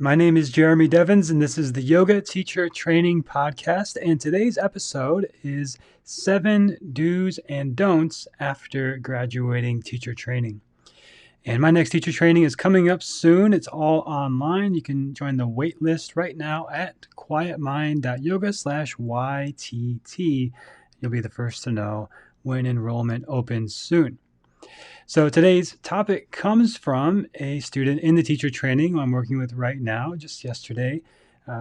My name is Jeremy Devins, and this is the Yoga Teacher Training Podcast. And today's episode is 7 do's and don'ts after graduating teacher training. And my next teacher training is coming up soon. It's all online. You can join the wait list right now at quietmind.yoga/YTT. You'll be the first to know when enrollment opens soon. So today's topic comes from a student in the teacher training I'm working with right now, just yesterday.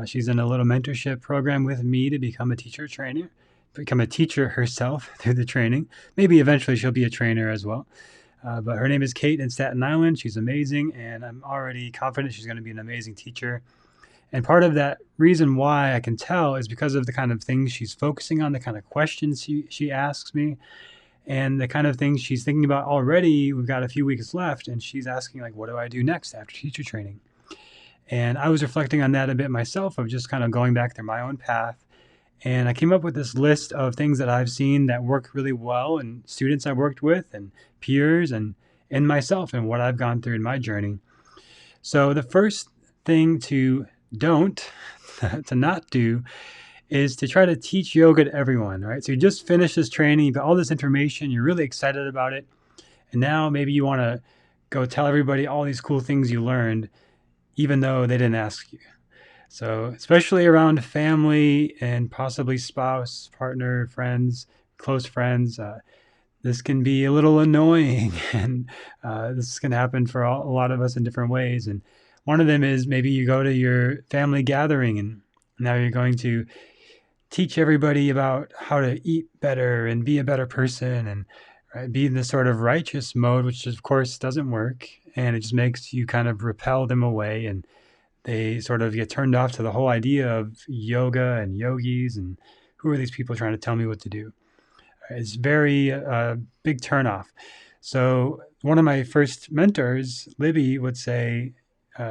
She's in a little mentorship program with me to become a teacher herself through the training. Maybe eventually she'll be a trainer as well. But her name is Cait in Staten Island. She's amazing, and I'm already confident she's going to be an amazing teacher. And part of that reason why I can tell is because of the kind of things she's focusing on, the kind of questions she asks me, and the kind of things she's thinking about already. We've got a few weeks left, and she's asking, like, what do I do next after teacher training? And I was reflecting on that a bit myself, of just kind of going back through my own path. And I came up with this list of things that I've seen that work really well, and students I've worked with, and peers, and myself, and what I've gone through in my journey. So the first thing to not do, is to try to teach yoga to everyone, right? So you just finished this training, you've got all this information, you're really excited about it, and now maybe you want to go tell everybody all these cool things you learned, even though they didn't ask you. So especially around family and possibly spouse, partner, friends, close friends, this can be a little annoying, and this can happen for a lot of us in different ways. And one of them is maybe you go to your family gathering, and now you're going to teach everybody about how to eat better and be a better person, and be in this sort of righteous mode, which of course doesn't work. And it just makes you kind of repel them away, and they sort of get turned off to the whole idea of yoga and yogis, and who are these people trying to tell me what to do? It's very big turnoff. So one of my first mentors, Libby, would say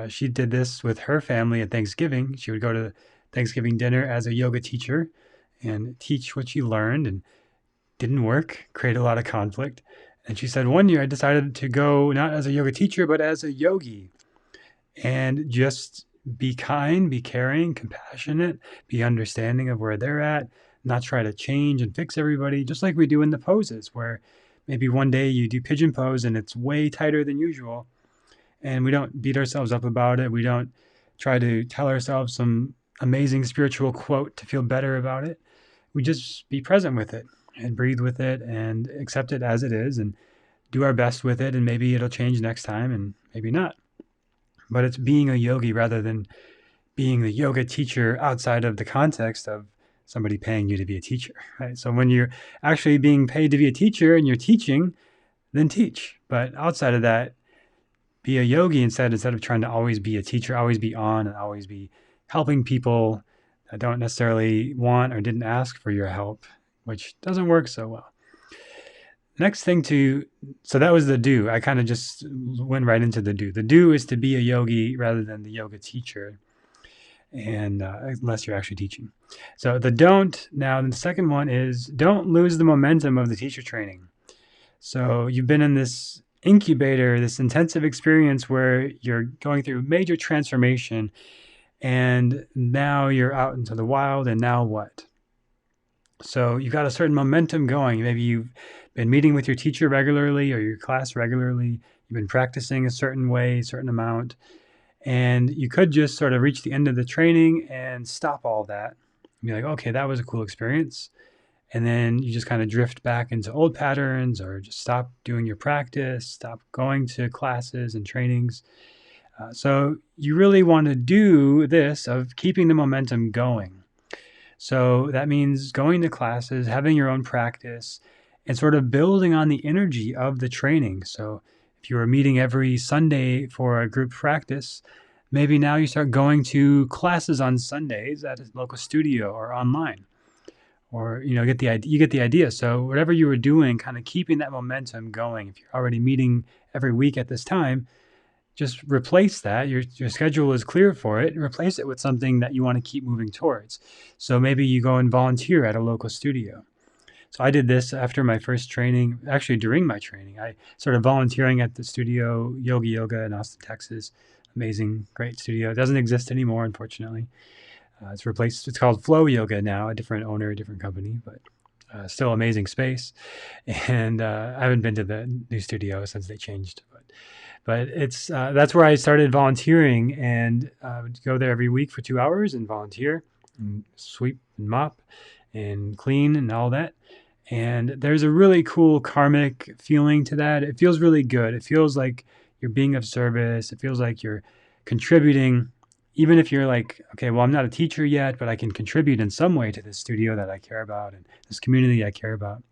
she did this with her family at Thanksgiving. She would go to Thanksgiving dinner as a yoga teacher and teach what she learned, and didn't work, created a lot of conflict. And she said, one year I decided to go not as a yoga teacher, but as a yogi, and just be kind, be caring, compassionate, be understanding of where they're at, not try to change and fix everybody, just like we do in the poses, where maybe one day you do pigeon pose and it's way tighter than usual, and we don't beat ourselves up about it. We don't try to tell ourselves some amazing spiritual quote to feel better about it. We just be present with it and breathe with it and accept it as it is, and do our best with it, and maybe it'll change next time and maybe not. But it's being a yogi rather than being the yoga teacher outside of the context of somebody paying you to be a teacher, right? So when you're actually being paid to be a teacher and you're teaching, then teach. But outside of that, be a yogi instead of trying to always be a teacher, always be on, and always be helping people that don't necessarily want or didn't ask for your help, which doesn't work so well. Next thing so that was the do. I kind of just went right into the do. The do is to be a yogi rather than the yoga teacher, and unless you're actually teaching. So the don't, now the second one is don't lose the momentum of the teacher training. So you've been in this incubator, this intensive experience where you're going through major transformation, and now you're out into the wild, and now what? So you've got a certain momentum going. Maybe you've been meeting with your teacher regularly or your class regularly. You've been practicing a certain way, a certain amount, and you could just sort of reach the end of the training and stop all that and be like, okay, that was a cool experience. And then you just kind of drift back into old patterns, or just stop doing your practice, stop going to classes and trainings. So you really want to do this of keeping the momentum going. So that means going to classes, having your own practice, and sort of building on the energy of the training. So if you were meeting every Sunday for a group practice, maybe now you start going to classes on Sundays at a local studio or online, or you get the idea. So whatever you were doing, kind of keeping that momentum going. If you're already meeting every week at this time, just replace that. Your schedule is clear for it, and replace it with something that you want to keep moving towards. So maybe you go and volunteer at a local studio. So I did this after my first training, actually during my training. I started volunteering at the studio Yoga in Austin, Texas, amazing, great studio. It doesn't exist anymore, unfortunately. It's called Flow Yoga now, a different owner, a different company, but still amazing space. And I haven't been to the new studio since they changed, but it's that's where I started volunteering, and would go there every week for 2 hours and volunteer and sweep and mop and clean and all that. And there's a really cool karmic feeling to that. It feels really good. It feels like you're being of service. It feels like you're contributing, even if you're like, okay, well, I'm not a teacher yet, but I can contribute in some way to this studio that I care about and this community I care about.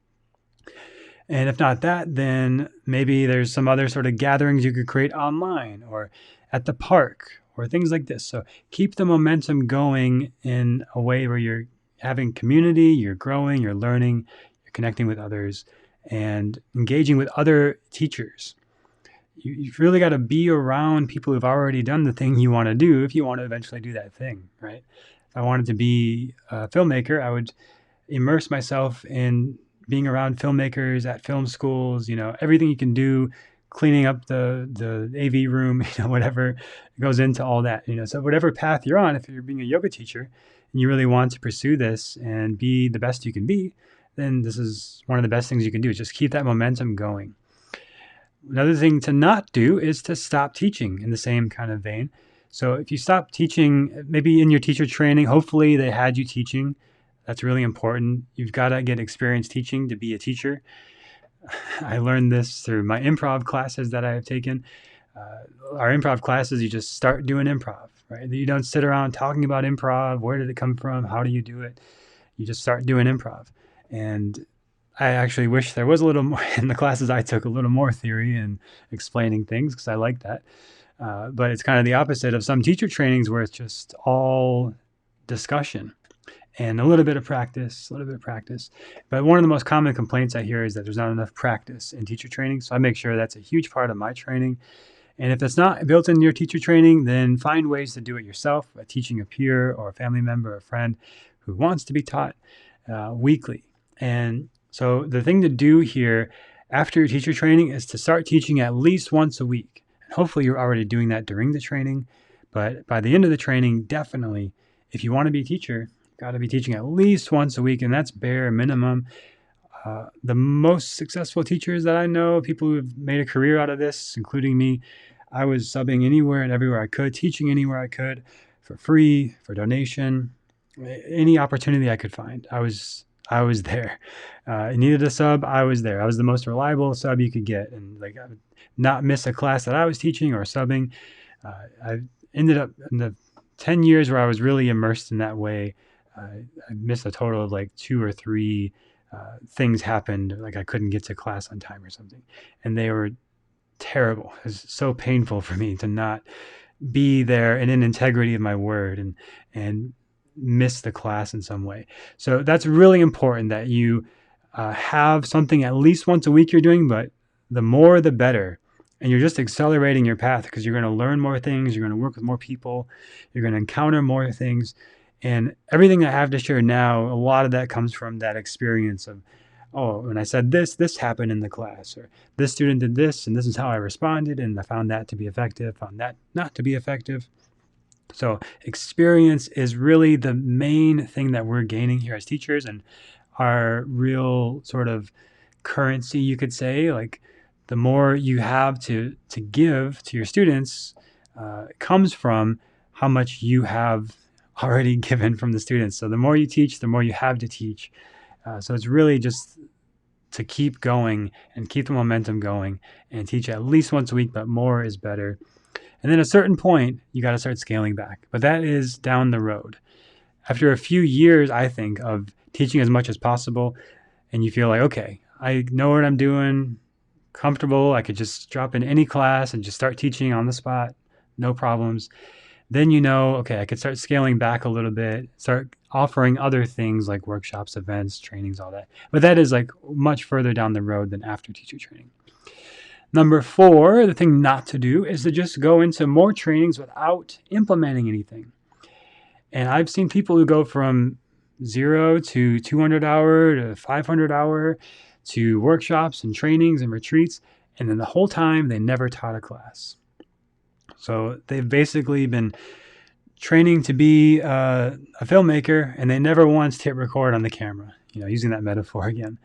And if not that, then maybe there's some other sort of gatherings you could create online or at the park or things like this. So keep the momentum going in a way where you're having community, you're growing, you're learning, you're connecting with others, and engaging with other teachers. You've really got to be around people who've already done the thing you want to do if you want to eventually do that thing, right? If I wanted to be a filmmaker, I would immerse myself in being around filmmakers at film schools, everything you can do, cleaning up the AV room, whatever goes into all that, so whatever path you're on, if you're being a yoga teacher and you really want to pursue this and be the best you can be, then this is one of the best things you can do, is just keep that momentum going. Another thing to not do is to stop teaching in the same kind of vein. So if you stop teaching, maybe in your teacher training, hopefully they had you teaching. That's really important. You've got to get experience teaching to be a teacher. I learned this through my improv classes that I have taken. Our improv classes, you just start doing improv, right? You don't sit around talking about improv. Where did it come from? How do you do it? You just start doing improv. And I actually wish there was a little more in the classes I took, a little more theory and explaining things, because I like that. But it's kind of the opposite of some teacher trainings where it's just all discussion and a little bit of practice. But one of the most common complaints I hear is that there's not enough practice in teacher training. So I make sure that's a huge part of my training. And if that's not built into your teacher training, then find ways to do it yourself by teaching a peer or a family member or a friend who wants to be taught weekly. And so the thing to do here after your teacher training is to start teaching at least once a week. And hopefully you're already doing that during the training. But by the end of the training, definitely, if you want to be a teacher, got to be teaching at least once a week, and that's bare minimum. The most successful teachers that I know, people who have made a career out of this, including me, I was subbing anywhere and everywhere I could, teaching anywhere I could, for free, for donation, any opportunity I could find. I was there. You needed a sub, I was there. I was the most reliable sub you could get, and I would not miss a class that I was teaching or subbing. I ended up in the 10 years where I was really immersed in that way. I missed a total of 2 or 3 things happened, I couldn't get to class on time or something, and they were terrible. It was so painful for me to not be there and in integrity of my word and miss the class in some way. So that's really important that you have something at least once a week you're doing, but the more the better. And you're just accelerating your path because you're going to learn more things, you're going to work with more people, you're going to encounter more things. And everything I have to share now, a lot of that comes from that experience of, oh, when I said this happened in the class, or this student did this, and this is how I responded, and I found that to be effective, found that not to be effective. So experience is really the main thing that we're gaining here as teachers, and our real sort of currency, you could say. The more you have to give to your students comes from how much you have already given from the students. So the more you teach, the more you have to teach. So it's really just to keep going and keep the momentum going and teach at least once a week, but more is better. And then at a certain point, you got to start scaling back. But that is down the road. After a few years, I think, of teaching as much as possible, and you feel like, okay, I know what I'm doing, comfortable, I could just drop in any class and just start teaching on the spot, no problems. Then okay, I could start scaling back a little bit, start offering other things like workshops, events, trainings, all that. But that is much further down the road than after teacher training. Number 4, the thing not to do is to just go into more trainings without implementing anything. And I've seen people who go from 0 to 200 hour to 500 hour to workshops and trainings and retreats, and then the whole time they never taught a class. So they've basically been training to be a filmmaker, and they never once hit record on the camera, using that metaphor again.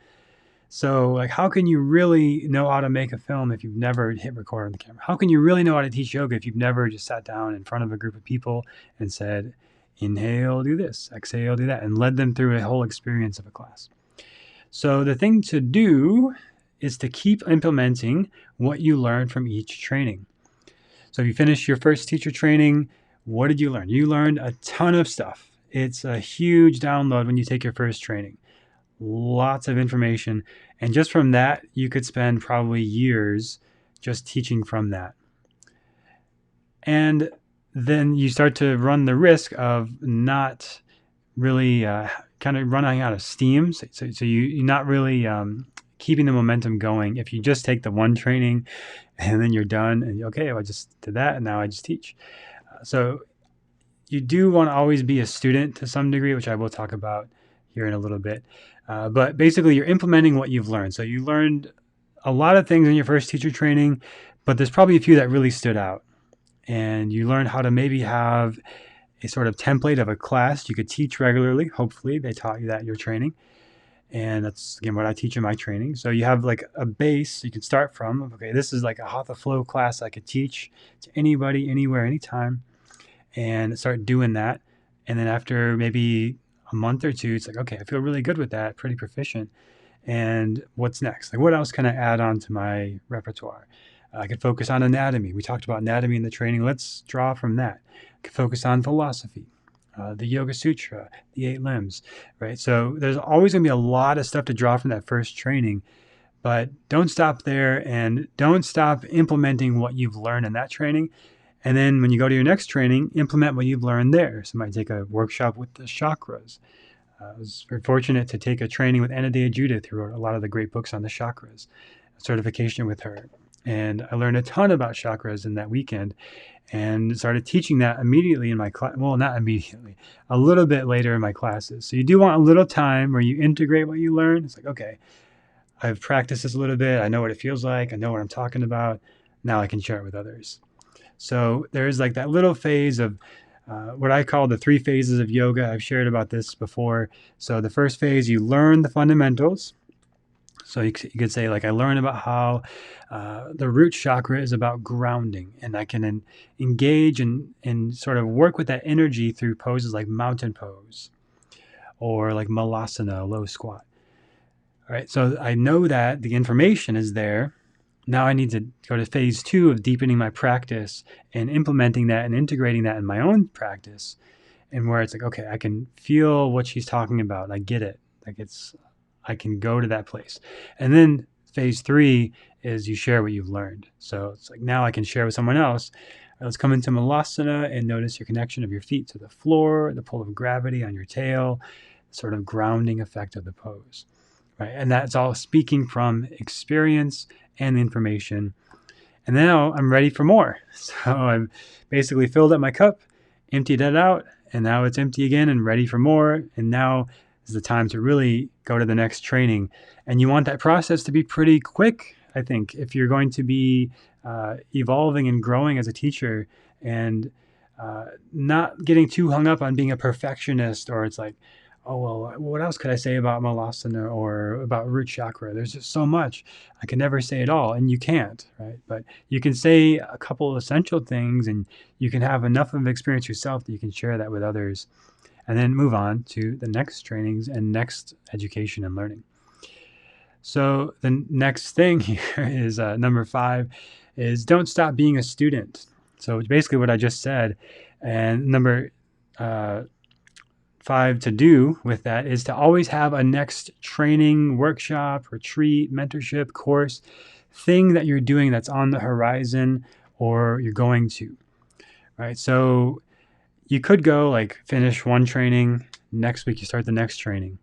So, like, how can you really know how to make a film if you've never hit record on the camera? How can you really know how to teach yoga if you've never just sat down in front of a group of people and said, inhale, do this, exhale, do that, and led them through a whole experience of a class? So the thing to do is to keep implementing what you learned from each training. So if you finish your first teacher training, what did you learn? You learned a ton of stuff. It's a huge download when you take your first training. Lots of information. And just from that, you could spend probably years just teaching from that. And then you start to run the risk of not really kind of running out of steam. So you're not really keeping the momentum going if you just take the one training and then you're done and okay, I just did that and now I just teach. So you do want to always be a student to some degree, which I will talk about here in a little bit. But basically, you're implementing what you've learned. So you learned a lot of things in your first teacher training, but there's probably a few that really stood out. And you learned how to maybe have a sort of template of a class you could teach regularly. Hopefully, they taught you that in your training. And that's, again, what I teach in my training. So you have like a base you can start from. Okay, this is like a Hatha Flow class I could teach to anybody, anywhere, anytime, and start doing that. And then after maybe a month or two, it's like, okay, I feel really good with that, pretty proficient. And what's next? Like, what else can I add on to my repertoire? I could focus on anatomy. We talked about anatomy in the training. Let's draw from that. I could focus on philosophy, the Yoga Sutra, the 8 limbs, right? So there's always going to be a lot of stuff to draw from that first training, but don't stop there and don't stop implementing what you've learned in that training. And then when you go to your next training, implement what you've learned there. So you might take a workshop with the chakras. I was very fortunate to take a training with Anadea Judith, who wrote a lot of the great books on the chakras, a certification with her. And I learned a ton about chakras in that weekend and started teaching that immediately in my class. Well, not immediately, a little bit later in my classes. So you do want a little time where you integrate what you learn. It's like, okay, I've practiced this a little bit. I know what it feels like. I know what I'm talking about. Now I can share it with others. So there's like that little phase of what I call the 3 phases of yoga. I've shared about this before. So the first phase, you learn the fundamentals. So you could say, like, I learned about how the root chakra is about grounding, and I can engage and sort of work with that energy through poses like mountain pose or like malasana, low squat. All right, so I know that the information is there. Now I need to go to phase 2 of deepening my practice and implementing that and integrating that in my own practice, and where it's like, okay, I can feel what she's talking about. I get it. Like I can go to that place. And then phase 3 is you share what you've learned. So it's like, now I can share with someone else. Let's come into Malasana and notice your connection of your feet to the floor, the pull of gravity on your tail, sort of grounding effect of the pose. Right? And that's all speaking from experience and information. And now I'm ready for more. So I've basically filled up my cup, emptied it out, and now it's empty again and ready for more. And now is the time to really go to the next training. And you want that process to be pretty quick, I think, if you're going to be evolving and growing as a teacher, and not getting too hung up on being a perfectionist, or it's like, oh, well, what else could I say about Malasana or about root chakra? There's just so much. I can never say it all, and you can't, right? But you can say a couple of essential things, and you can have enough of experience yourself that you can share that with others, and then move on to the next trainings and next education and learning. So the next thing here is number 5 is don't stop being a student. So basically what I just said. And number 5 to do with that is to always have a next training, workshop, retreat, mentorship, course, thing that you're doing that's on the horizon or you're going to, right? So you could go like finish one training, next week you start the next training.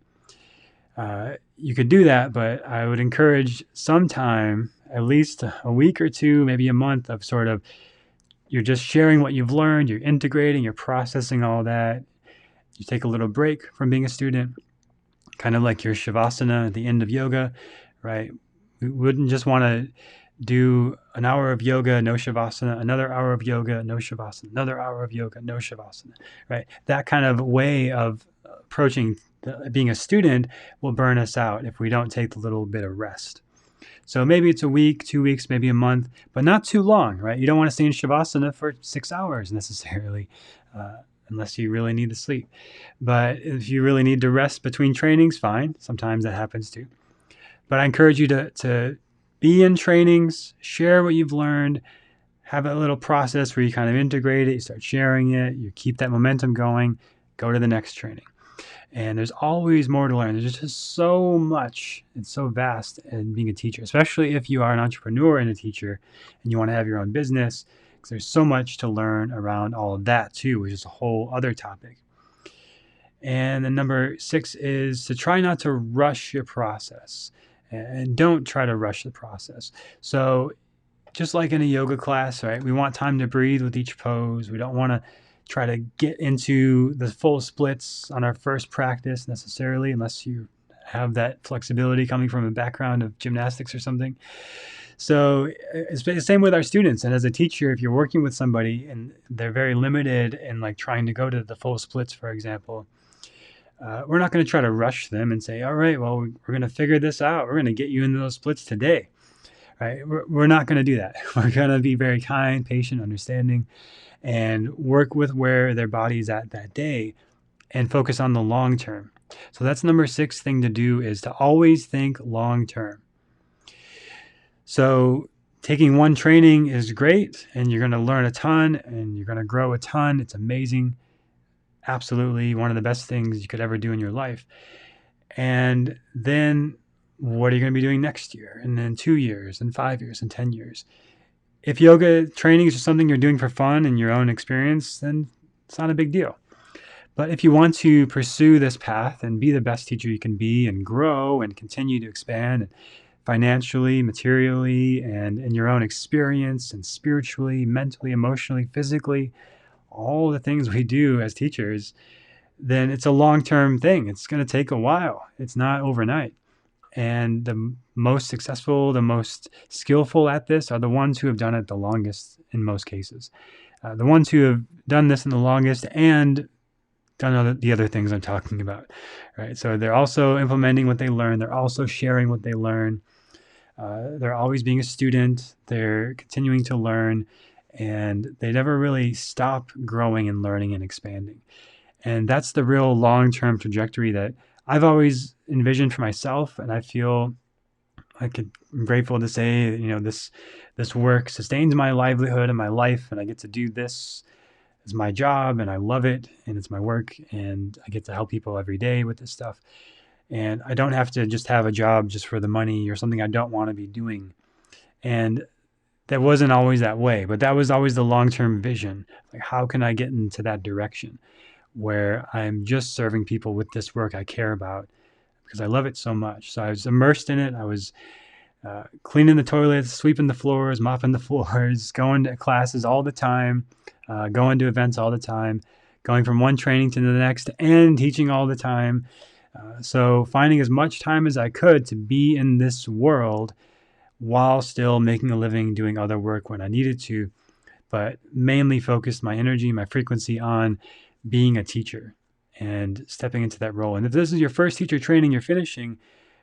You could do that, but I would encourage sometime, at least a week or 2, maybe a month of sort of, you're just sharing what you've learned, you're integrating, you're processing all that. You take a little break from being a student, kind of like your Shavasana at the end of yoga, right? We wouldn't just want to do an hour of yoga, no shavasana, another hour of yoga, no shavasana, another hour of yoga, no shavasana, right? That kind of way of approaching being a student will burn us out if we don't take the little bit of rest. So maybe it's a week, 2 weeks, maybe a month, but not too long, right? You don't want to stay in shavasana for 6 hours necessarily, unless you really need to sleep. But if you really need to rest between trainings, fine. Sometimes that happens too. But I encourage you to be in trainings, share what you've learned, have a little process where you kind of integrate it, you start sharing it, you keep that momentum going, go to the next training. And there's always more to learn. There's just so much. It's so vast in being a teacher, especially if you are an entrepreneur and a teacher and you want to have your own business, because there's so much to learn around all of that too, which is a whole other topic. And then number 6 is to try not to rush your process, and don't try to rush the process. So just like in a yoga class, right? We want time to breathe with each pose. We don't want to try to get into the full splits on our first practice necessarily, unless you have that flexibility coming from a background of gymnastics or something. So it's the same with our students. And as a teacher, if you're working with somebody and they're very limited in like trying to go to the full splits, for example, we're not going to try to rush them and say, all right, well, we're going to figure this out. We're going to get you into those splits today. Right? We're not going to do that. We're going to be very kind, patient, understanding, and work with where their body's at that day and focus on the long term. So that's number 6 thing to do, is to always think long term. So taking one training is great, and you're going to learn a ton and you're going to grow a ton. It's amazing. Absolutely one of the best things you could ever do in your life. And then what are you going to be doing next year, and then 2 years, and 5 years, and 10 years? If yoga training is just something you're doing for fun and your own experience, then it's not a big deal. But if you want to pursue this path and be the best teacher you can be and grow and continue to expand financially, materially, and in your own experience, and spiritually, mentally, emotionally, physically, all the things we do as teachers, then it's a long-term thing. It's going to take a while. It's not overnight. And the most successful, the most skillful at this are the ones who have done it the longest in most cases. The ones who have done this in the longest and done the other things I'm talking about, right? So they're also implementing what they learn. They're also sharing what they learn. They're always being a student. They're continuing to learn, and they never really stop growing and learning and expanding. And that's the real long-term trajectory that I've always envisioned for myself, and I feel I'm grateful to say, this work sustains my livelihood and my life, and I get to do this as my job, and I love it, and it's my work, and I get to help people every day with this stuff. And I don't have to just have a job just for the money or something I don't want to be doing. And that wasn't always that way, but that was always the long-term vision. Like, how can I get into that direction where I'm just serving people with this work I care about because I love it so much? So I was immersed in it. I was cleaning the toilets, sweeping the floors, mopping the floors, going to classes all the time, going to events all the time, going from one training to the next, and teaching all the time. So finding as much time as I could to be in this world while still making a living doing other work when I needed to, but mainly focused my energy, my frequency on being a teacher and stepping into that role. And if this is your first teacher training you're finishing,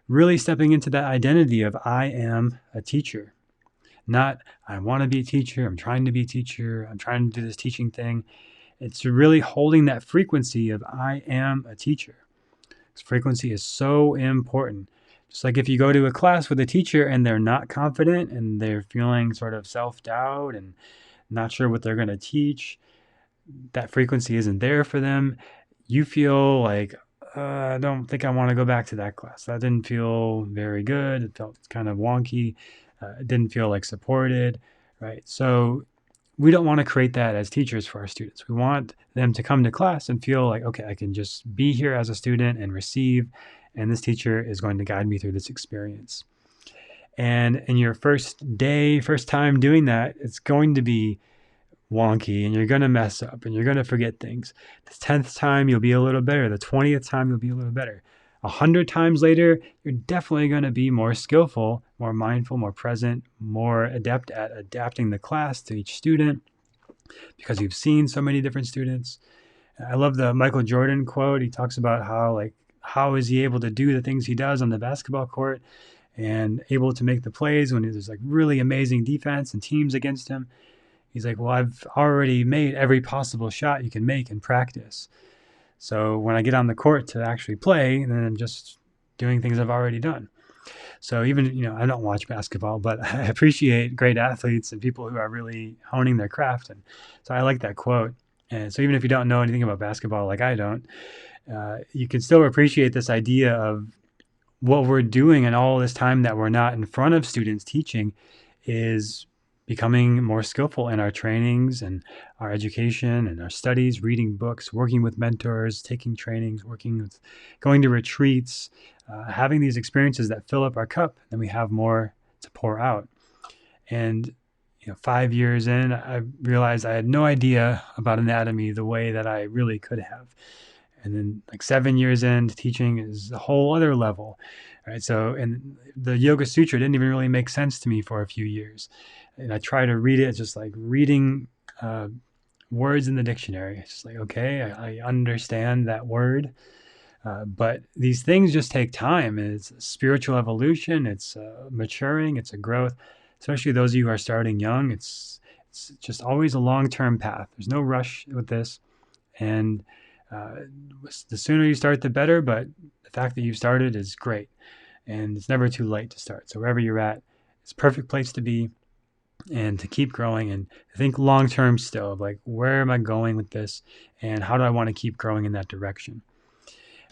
really stepping into that identity of I am a teacher. Not I want to be a teacher, I'm trying to be a teacher, I'm trying to do this teaching thing. It's really holding that frequency of I am a teacher. Because frequency is so important. Just like if you go to a class with a teacher and they're not confident and they're feeling sort of self-doubt and not sure what they're going to teach, that frequency isn't there for them. You feel like, I don't think I want to go back to that class. That didn't feel very good. It felt kind of wonky. It didn't feel like supported, right? So we don't want to create that as teachers for our students. We want them to come to class and feel like, okay, I can just be here as a student and receive, and this teacher is going to guide me through this experience. And in your first time doing that, it's going to be wonky and you're going to mess up and you're going to forget things. The 10th time, you'll be a little better. The 20th time, you'll be a little better. 100 times later, you're definitely going to be more skillful, more mindful, more present, more adept at adapting the class to each student because you've seen so many different students. I love the Michael Jordan quote. He talks about how is he able to do the things he does on the basketball court and able to make the plays when there's like really amazing defense and teams against him. He's like, well, I've already made every possible shot you can make in practice. So when I get on the court to actually play, then I'm just doing things I've already done. So even, I don't watch basketball, but I appreciate great athletes and people who are really honing their craft. And so I like that quote. And so even if you don't know anything about basketball like I don't, you can still appreciate this idea of what we're doing and all this time that we're not in front of students teaching is becoming more skillful in our trainings and our education and our studies, reading books, working with mentors, taking trainings, going to retreats, having these experiences that fill up our cup, then we have more to pour out. And 5 years in, I realized I had no idea about anatomy the way that I really could have. And then 7 years into teaching is a whole other level, right? So, and the Yoga Sutra didn't even really make sense to me for a few years. And I try to read it, it's just like reading words in the dictionary. It's just like, okay, I understand that word. But these things just take time. It's a spiritual evolution. It's maturing. It's a growth, especially those of you who are starting young. It's just always a long-term path. There's no rush with this. And the sooner you start, the better. But the fact that you've started is great. And it's never too late to start. So wherever you're at, it's a perfect place to be and to keep growing and think long-term still of like, where am I going with this? And how do I want to keep growing in that direction?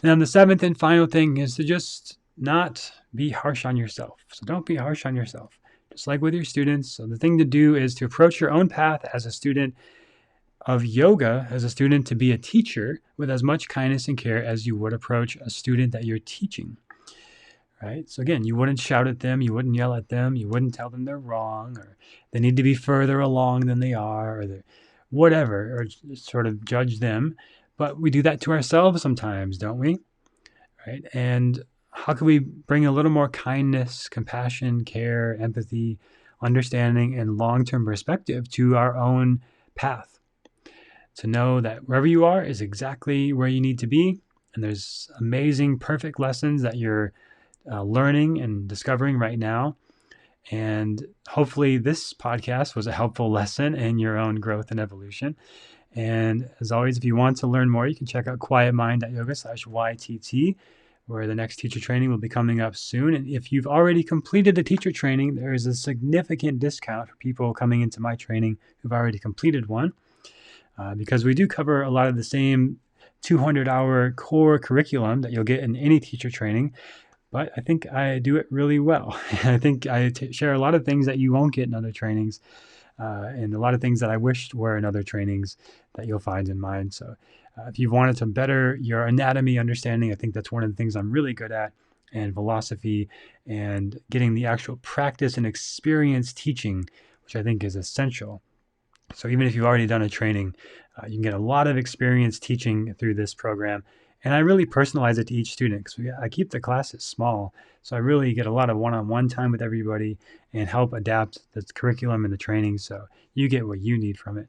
And then the seventh and final thing is to just not be harsh on yourself. So don't be harsh on yourself, just like with your students. So the thing to do is to approach your own path as a student of yoga, as a student to be a teacher with as much kindness and care as you would approach a student that you're teaching. Right? So again, you wouldn't shout at them, you wouldn't yell at them, you wouldn't tell them they're wrong or they need to be further along than they are or whatever, or sort of judge them. But we do that to ourselves sometimes, don't we? Right? And how can we bring a little more kindness, compassion, care, empathy, understanding, and long-term perspective to our own path? To know that wherever you are is exactly where you need to be. And there's amazing, perfect lessons that you're learning and discovering right now. And hopefully this podcast was a helpful lesson in your own growth and evolution. And as always, if you want to learn more, you can check out quietmind.yoga/YTT, where the next teacher training will be coming up soon. And if you've already completed the teacher training, there is a significant discount for people coming into my training who've already completed one, because we do cover a lot of the same 200-hour core curriculum that you'll get in any teacher training. But I think I do it really well. I think I share a lot of things that you won't get in other trainings, and a lot of things that I wished were in other trainings that you'll find in mine. So if you wanted to better your anatomy understanding, I think that's one of the things I'm really good at, and philosophy and getting the actual practice and experience teaching, which I think is essential. So even if you've already done a training, you can get a lot of experience teaching through this program. And I really personalize it to each student because I keep the classes small. So I really get a lot of one-on-one time with everybody and help adapt the curriculum and the training so you get what you need from it.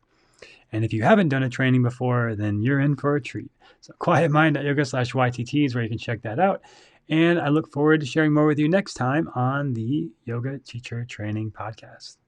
And if you haven't done a training before, then you're in for a treat. So quietmind.yoga/YTT is where you can check that out. And I look forward to sharing more with you next time on the Yoga Teacher Training Podcast.